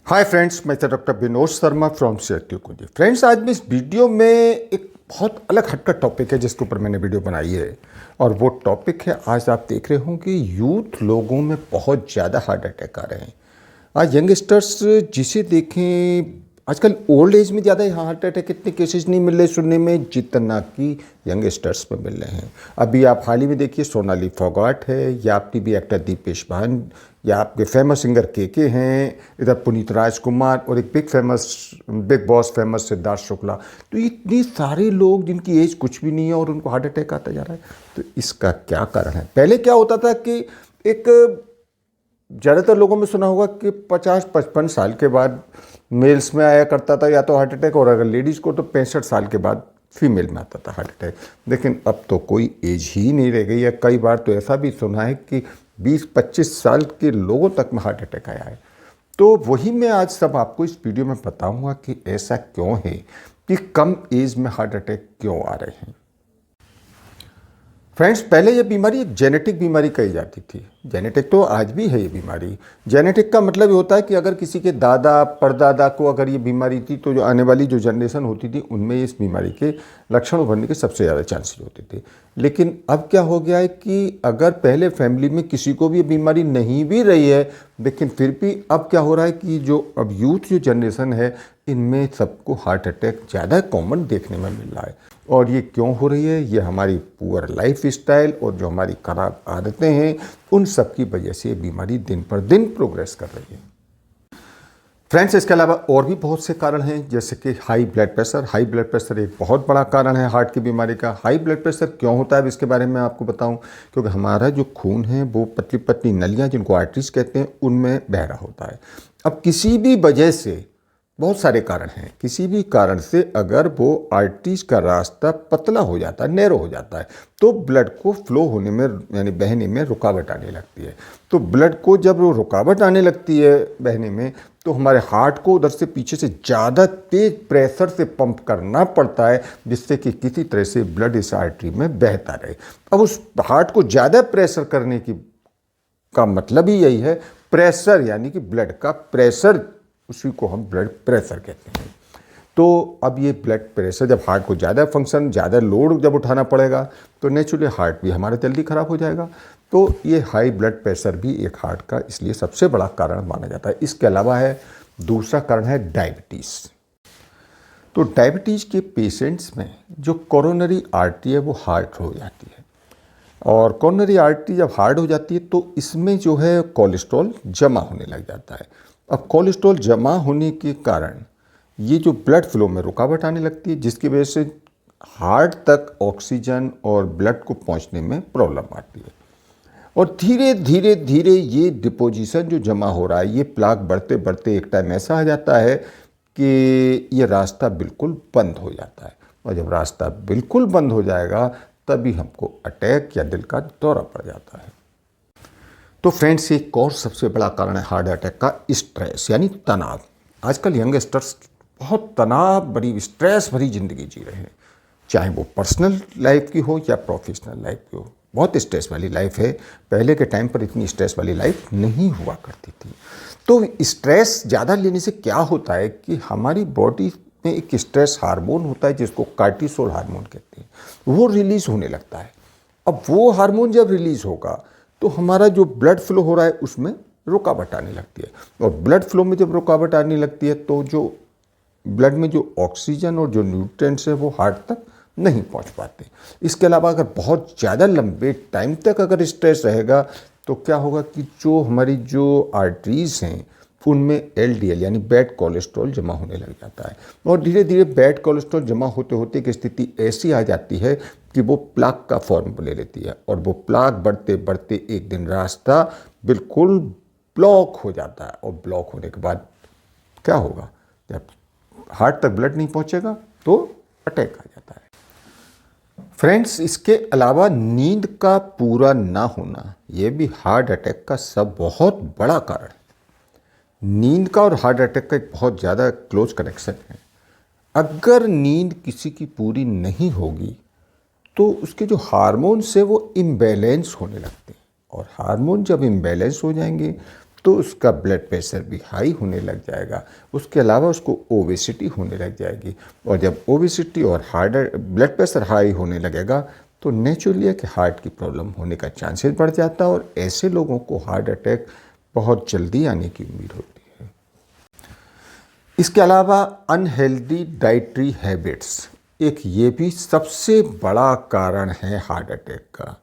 Hi friends, मैं था doctor Vinod Sharma from CRT कुंजी। फ्रेंड्स, आज मैं इस वीडियो में एक बहुत अलग हटका टॉपिक है जिसके ऊपर मैंने वीडियो बनाई है। और वो टॉपिक है, आज आप देख रहे हों कि यूथ लोगों में बहुत ज़्यादा हार्ट अटैक आ रहे हैं। आज यंगस्टर्स जिसे देखें, आजकल ओल्ड एज में ज़्यादा हार्ट अटैक इतने केसेस नहीं मिल रहे सुनने में जितना कि यंगस्टर्स में मिल रहे हैं। अभी आप हाल ही में देखिए, सोनाली फोगाट है, या आप टीवी एक्टर दीपेश भान, या आपके फेमस सिंगर के हैं, इधर पुनीत राजकुमार, और एक big boss famous Siddharth Shukla. तो इतने सारे लोग जिनकी एज कुछ भी नहीं है और उनको हार्ट अटैक आता जा रहा है। तो इसका क्या कारण है? पहले क्या होता था कि एक ज़्यादातर लोगों में सुना होगा कि 50-55 साल के बाद मेल्स में आया करता था या तो हार्ट अटैक, और अगर लेडीज़ को तो 65 साल के बाद फीमेल में आता था हार्ट अटैक। लेकिन अब तो कोई एज ही नहीं रह गई है। कई बार तो ऐसा भी सुना है कि 20-25 साल के लोगों तक में हार्ट अटैक आया है। तो वही मैं आज सब आपको इस वीडियो में बताऊंगा कि ऐसा क्यों है कि कम एज में हार्ट अटैक क्यों आ रहे हैं। फ्रेंड्स, पहले ये बीमारी एक जेनेटिक बीमारी कही जाती थी। जेनेटिक तो आज भी है ये बीमारी। जेनेटिक का मतलब ये होता है कि अगर किसी के दादा परदादा को अगर ये बीमारी थी तो जो आने वाली जो जनरेशन होती थी उनमें इस बीमारी के लक्षण उभरने के सबसे ज़्यादा चांसेस होते थे। लेकिन अब क्या हो गया है कि अगर पहले फैमिली में किसी को भी ये बीमारी नहीं भी रही है, लेकिन फिर भी अब क्या हो रहा है कि जो अब यूथ जो जनरेशन है इनमें सबको हार्ट अटैक ज़्यादा कॉमन देखने में मिल रहा है। और ये क्यों हो रही है? ये हमारी पुअर लाइफ स्टाइल और जो हमारी खराब आदतें हैं उन सब की वजह से ये बीमारी दिन पर दिन प्रोग्रेस कर रही है। फ्रेंड्स, इसके अलावा और भी बहुत से कारण हैं, जैसे कि high blood pressure. High blood pressure एक बहुत बड़ा कारण है हार्ट की बीमारी का। हाई ब्लड प्रेशर क्यों होता है इसके बारे में आपको बताऊं। क्योंकि हमारा जो खून है वो पतली पतली नलियां जिनको आर्टरीज कहते हैं उनमें बह रहा होता है। अब किसी भी वजह से, बहुत सारे कारण हैं, किसी भी कारण से अगर वो आर्टरीज का रास्ता पतला हो जाता है, नैरो हो जाता है, तो ब्लड को फ्लो होने में यानी बहने में रुकावट आने लगती है। तो ब्लड को जब वो रुकावट आने लगती है बहने में, तो हमारे हार्ट को उधर से पीछे से ज़्यादा तेज प्रेशर से पंप करना पड़ता है जिससे कि किसी तरह से ब्लड इस आर्टरी में बहता रहे। अब उस हार्ट को ज़्यादा प्रेशर करने की का मतलब ही यही है, प्रेशर यानी कि ब्लड का प्रेशर, उसी को हम ब्लड प्रेशर कहते हैं। तो अब ये ब्लड प्रेशर, जब हार्ट को ज़्यादा फंक्शन, ज़्यादा लोड जब उठाना पड़ेगा तो नेचुरली हार्ट भी हमारा जल्दी ख़राब हो जाएगा। तो ये हाई ब्लड प्रेशर भी एक हार्ट का इसलिए सबसे बड़ा कारण माना जाता है। इसके अलावा है, दूसरा कारण है डायबिटीज़। तो डायबिटीज़ के पेशेंट्स में जो कोरोनरी आर्टरी है वो हार्ड हो जाती है, और कोरोनरी आर्टरी जब हार्ड हो जाती है तो इसमें जो है कोलेस्ट्रॉल जमा होने लग जाता है। अब कोलेस्ट्रॉल जमा होने के कारण ये जो ब्लड फ्लो में रुकावट आने लगती है, जिसकी वजह से हार्ट तक ऑक्सीजन और ब्लड को पहुंचने में प्रॉब्लम आती है। और धीरे धीरे धीरे ये डिपोजिशन जो जमा हो रहा है, ये प्लाक बढ़ते बढ़ते एक टाइम ऐसा आ जाता है कि ये रास्ता बिल्कुल बंद हो जाता है। और जब रास्ता बिल्कुल बंद हो जाएगा तभी हमको अटैक या दिल का दौरा पड़ जाता है। तो फ्रेंड्स, एक और सबसे बड़ा कारण है हार्ट अटैक का स्ट्रेस यानी तनाव। आजकल यंगस्टर्स बहुत तनाव भरी, स्ट्रेस भरी ज़िंदगी जी रहे हैं, चाहे वो पर्सनल लाइफ की हो या प्रोफेशनल लाइफ की हो। बहुत स्ट्रेस वाली लाइफ है। पहले के टाइम पर इतनी स्ट्रेस वाली लाइफ नहीं हुआ करती थी। तो स्ट्रेस ज़्यादा लेने से क्या होता है कि हमारी बॉडी में एक स्ट्रेस हार्मोन होता है जिसको कार्टिसोल हार्मोन कहते हैं, वो रिलीज़ होने लगता है। अब वो हार्मोन जब रिलीज़ होगा तो हमारा जो ब्लड फ्लो हो रहा है उसमें रुकावट आने लगती है, और ब्लड फ्लो में जब रुकावट आने लगती है तो जो ब्लड में जो ऑक्सीजन और जो न्यूट्रिएंट्स है वो हार्ट तक नहीं पहुंच पाते। इसके अलावा अगर बहुत ज़्यादा लंबे टाइम तक अगर स्ट्रेस रहेगा तो क्या होगा कि जो हमारी जो आर्टरीज हैं उनमें LDL यानी बैड कोलेस्ट्रॉल जमा होने लग जाता है, और धीरे धीरे बैड कोलेस्ट्रॉल जमा होते होते एक स्थिति ऐसी आ जाती है कि वो प्लाक का फॉर्म ले लेती है, और वो प्लाक बढ़ते बढ़ते एक दिन रास्ता बिल्कुल ब्लॉक हो जाता है। और ब्लॉक होने के बाद क्या होगा? जब हार्ट तक ब्लड नहीं पहुंचेगा तो अटैक आ जाता है। फ्रेंड्स, इसके अलावा नींद का पूरा ना होना ये भी हार्ट अटैक का सब बहुत बड़ा कारण है। नींद का और हार्ट अटैक का एक बहुत ज़्यादा क्लोज कनेक्शन है। अगर नींद किसी की पूरी नहीं होगी तो उसके जो हार्मोन्स है वो इम्बैलेंस होने लगते हैं, और हार्मोन जब इम्बैलेंस हो जाएंगे तो उसका ब्लड प्रेशर भी हाई होने लग जाएगा। उसके अलावा उसको ओबेसिटी होने लग जाएगी, और जब ओबेसिटी और ब्लड प्रेशर हाई होने लगेगा तो नेचुरली है कि हार्ट की प्रॉब्लम होने का चांसेस बढ़ जाता है, और ऐसे लोगों को हार्ट अटैक बहुत जल्दी आने की उम्मीद होती है। इसके अलावा अनहेल्दी डाइटरी हैबिट्स एक ये भी सबसे बड़ा कारण है हार्ट अटैक का।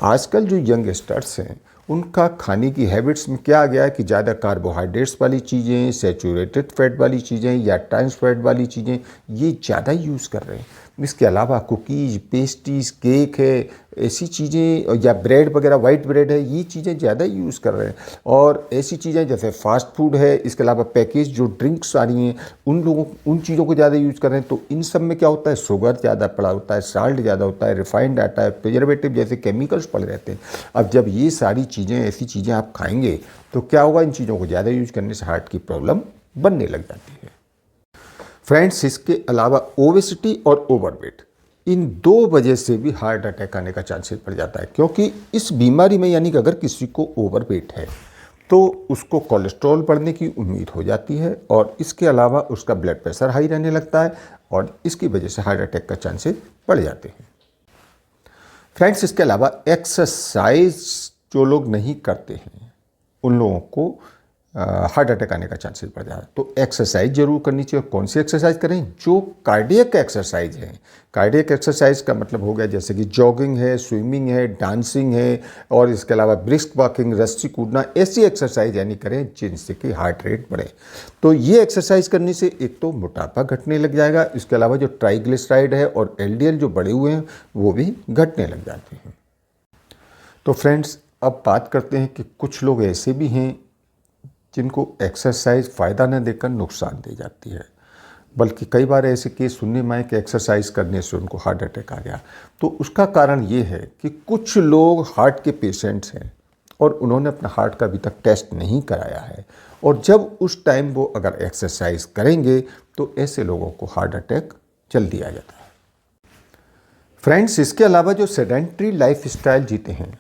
आजकल जो यंगस्टर्स हैं उनका खाने की हैबिट्स में क्या आ गया है कि ज़्यादा कार्बोहाइड्रेट्स वाली चीज़ें, सैचुरेटेड फैट वाली चीज़ें या ट्रांस फैट वाली चीज़ें ये ज़्यादा यूज़ कर रहे हैं। इसके अलावा कुकीज़, पेस्ट्रीज़, केक है, ऐसी चीज़ें, या ब्रेड वगैरह, वाइट ब्रेड है, ये चीज़ें ज़्यादा यूज़ कर रहे हैं। और ऐसी चीज़ें जैसे फास्ट फूड है, इसके अलावा पैकेज जो ड्रिंक्स आ रही हैं उन चीज़ों को ज़्यादा यूज़ कर रहे हैं। तो इन सब में क्या होता है, शुगर ज़्यादा पड़ा होता है, साल्ट ज़्यादा होता है, रिफाइंड आता है, प्रिजर्वेटिव जैसे केमिकल्स पड़े रहते हैं। अब जब ये सारी चीज़ें, ऐसी चीज़ें आप खाएंगे तो क्या होगा, इन चीज़ों को ज़्यादा यूज़ करने से हार्ट की प्रॉब्लम बनने लग जाती है। फ्रेंड्स, इसके अलावा ओबेसिटी और ओवरवेट, इन दो वजह से भी हार्ट अटैक आने का चांसेस बढ़ जाता है। क्योंकि इस बीमारी में, यानी कि अगर किसी को ओवरवेट है तो उसको कोलेस्ट्रॉल बढ़ने की उम्मीद हो जाती है, और इसके अलावा उसका ब्लड प्रेशर हाई रहने लगता है, और इसकी वजह से हार्ट अटैक का चांसेस बढ़ जाते हैं। फ्रेंड्स, इसके अलावा एक्सरसाइज जो लोग नहीं करते हैं उन लोगों को हार्ट अटैक आने का चांसेस बढ़ जाता है। तो एक्सरसाइज जरूर करनी चाहिए। कौन सी एक्सरसाइज करें, जो कार्डियक एक्सरसाइज है। कार्डियक एक्सरसाइज का मतलब हो गया जैसे कि जॉगिंग है, स्विमिंग है, डांसिंग है, और इसके अलावा ब्रिस्क वॉकिंग, रस्सी कूदना, ऐसी एक्सरसाइज यानी करें जिनसे कि हार्ट रेट बढ़े। तो ये एक्सरसाइज करने से एक तो मोटापा घटने लग जाएगा, इसके अलावा जो ट्राइग्लिसराइड है और LDL जो बढ़े हुए हैं वो भी घटने लग जाते हैं। तो फ्रेंड्स, अब बात करते हैं कि कुछ लोग ऐसे भी हैं जिनको एक्सरसाइज फ़ायदा न देकर नुकसान दे जाती है। बल्कि कई बार ऐसे केस सुनने में आए कि एक्सरसाइज करने से उनको हार्ट अटैक आ गया। तो उसका कारण ये है कि कुछ लोग हार्ट के पेशेंट्स हैं और उन्होंने अपना हार्ट का अभी तक टेस्ट नहीं कराया है, और जब उस टाइम वो अगर एक्सरसाइज करेंगे तो ऐसे लोगों को हार्ट अटैक जल्दी आ जाता है। फ्रेंड्स, इसके अलावा जो सेडेंट्री लाइफ स्टाइल जीते हैं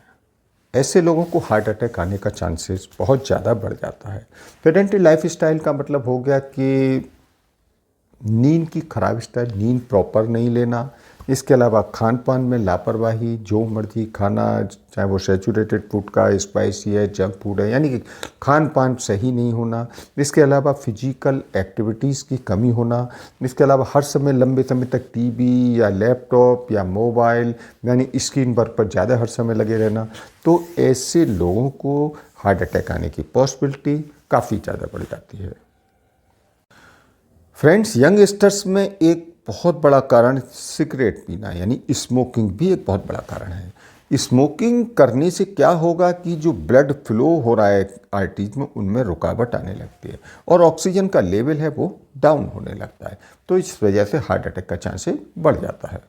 ऐसे लोगों को हार्ट अटैक आने का चांसेस बहुत ज़्यादा बढ़ जाता है। सेडेंट्री लाइफ स्टाइल का मतलब हो गया कि नींद की खराब स्टाइल, नींद प्रॉपर नहीं लेना, इसके अलावा खान पान में लापरवाही, जो मर्जी खाना, चाहे वो सैचुरेटेड फूड का, स्पाइसी है, जंक फूड है, यानी कि खान पान सही नहीं होना। इसके अलावा फिजिकल एक्टिविटीज़ की कमी होना। इसके अलावा हर समय लंबे समय तक टीवी या लैपटॉप या मोबाइल यानी स्क्रीन वर्क पर ज़्यादा हर समय लगे रहना। तो ऐसे लोगों को हार्ट अटैक आने की पॉसिबिलिटी काफ़ी ज़्यादा बढ़ जाती है। फ्रेंड्स, यंगस्टर्स में एक बहुत बड़ा कारण सिगरेट पीना यानी स्मोकिंग भी एक बहुत बड़ा कारण है। स्मोकिंग करने से क्या होगा कि जो ब्लड फ्लो हो रहा है आर्टरीज में उनमें रुकावट आने लगती है और ऑक्सीजन का लेवल है वो डाउन होने लगता है। तो इस वजह से हार्ट अटैक का चांसेस बढ़ जाता है।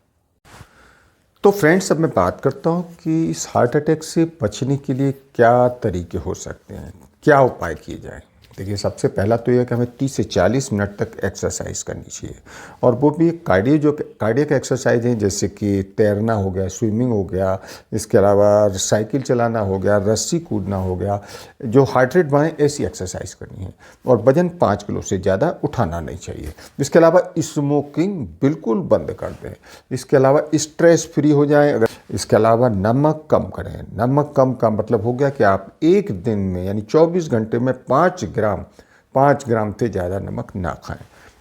तो फ्रेंड्स, अब मैं बात करता हूँ कि इस हार्ट अटैक से बचने के लिए क्या तरीके हो सकते हैं, क्या उपाय किए जाएँ। देखिए, सबसे पहला तो यह कि हमें 30 से 40 मिनट तक एक्सरसाइज करनी चाहिए, और वो भी कार्डियक एक्सरसाइज हैं, जैसे कि तैरना हो गया, स्विमिंग हो गया, इसके अलावा साइकिल चलाना हो गया, रस्सी कूदना हो गया। जो हार्ट रेट बढ़े ऐसी एक्सरसाइज करनी है, और वजन 5 किलो से ज़्यादा उठाना नहीं चाहिए। इसके अलावा स्मोकिंग बिल्कुल बंद कर दें। इसके अलावा स्ट्रेस फ्री हो जाएं। अगर इसके अलावा नमक कम करें। नमक कम का मतलब हो गया कि आप एक दिन में यानी 24 घंटे में 5 ग्राम से ज़्यादा नमक ना खाएं।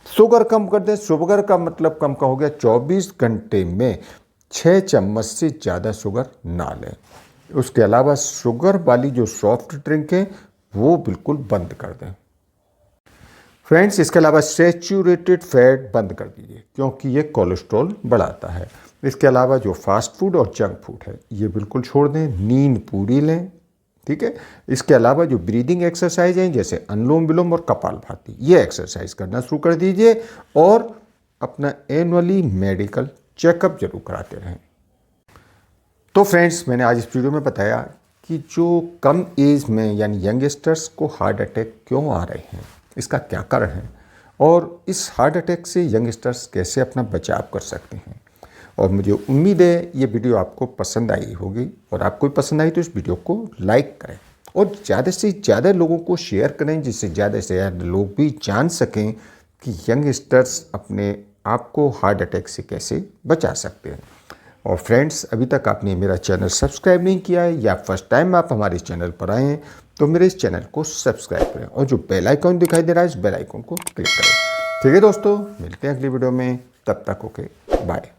शुगर कम कर दें। शुगर का मतलब कम का हो गया 24 घंटे में 6 चम्मच से ज़्यादा शुगर ना लें। उसके अलावा शुगर वाली जो सॉफ्ट ड्रिंक है वो बिल्कुल बंद कर दें। फ्रेंड्स, इसके अलावा सैचुरेटेड फैट बंद कर दीजिए, क्योंकि ये कोलेस्ट्रॉल बढ़ाता है। इसके अलावा जो फास्ट फूड और जंक फूड है ये बिल्कुल छोड़ दें। नींद पूरी लें, ठीक है। इसके अलावा जो ब्रीदिंग एक्सरसाइज हैं जैसे अनुलोम विलोम और कपालभाति, ये एक्सरसाइज करना शुरू कर दीजिए, और अपना एनुअली मेडिकल चेकअप जरूर कराते रहें। तो फ्रेंड्स, मैंने आज इस वीडियो में बताया कि जो कम एज में यानी यंगस्टर्स को हार्ट अटैक क्यों आ रहे हैं, इसका क्या कारण है, और इस हार्ट अटैक से यंगस्टर्स कैसे अपना बचाव कर सकते हैं। और मुझे उम्मीद है ये वीडियो आपको पसंद आई होगी, और आपको पसंद आई तो इस वीडियो को लाइक करें और ज़्यादा से ज़्यादा लोगों को शेयर करें, जिससे ज़्यादा से ज़्यादा लोग भी जान सकें कि यंगस्टर्स अपने आप को हार्ट अटैक से कैसे बचा सकते हैं। और फ्रेंड्स, अभी तक आपने मेरा चैनल सब्सक्राइब नहीं किया है या फर्स्ट टाइम आप हमारे चैनल पर आए हैं तो मेरे इस चैनल को सब्सक्राइब करें और जो बेल आइकॉन दिखाई दे रहा है इस बेल आइकॉन को क्लिक करें। ठीक है दोस्तों, मिलते हैं अगली वीडियो में, तब तक ओके बाय।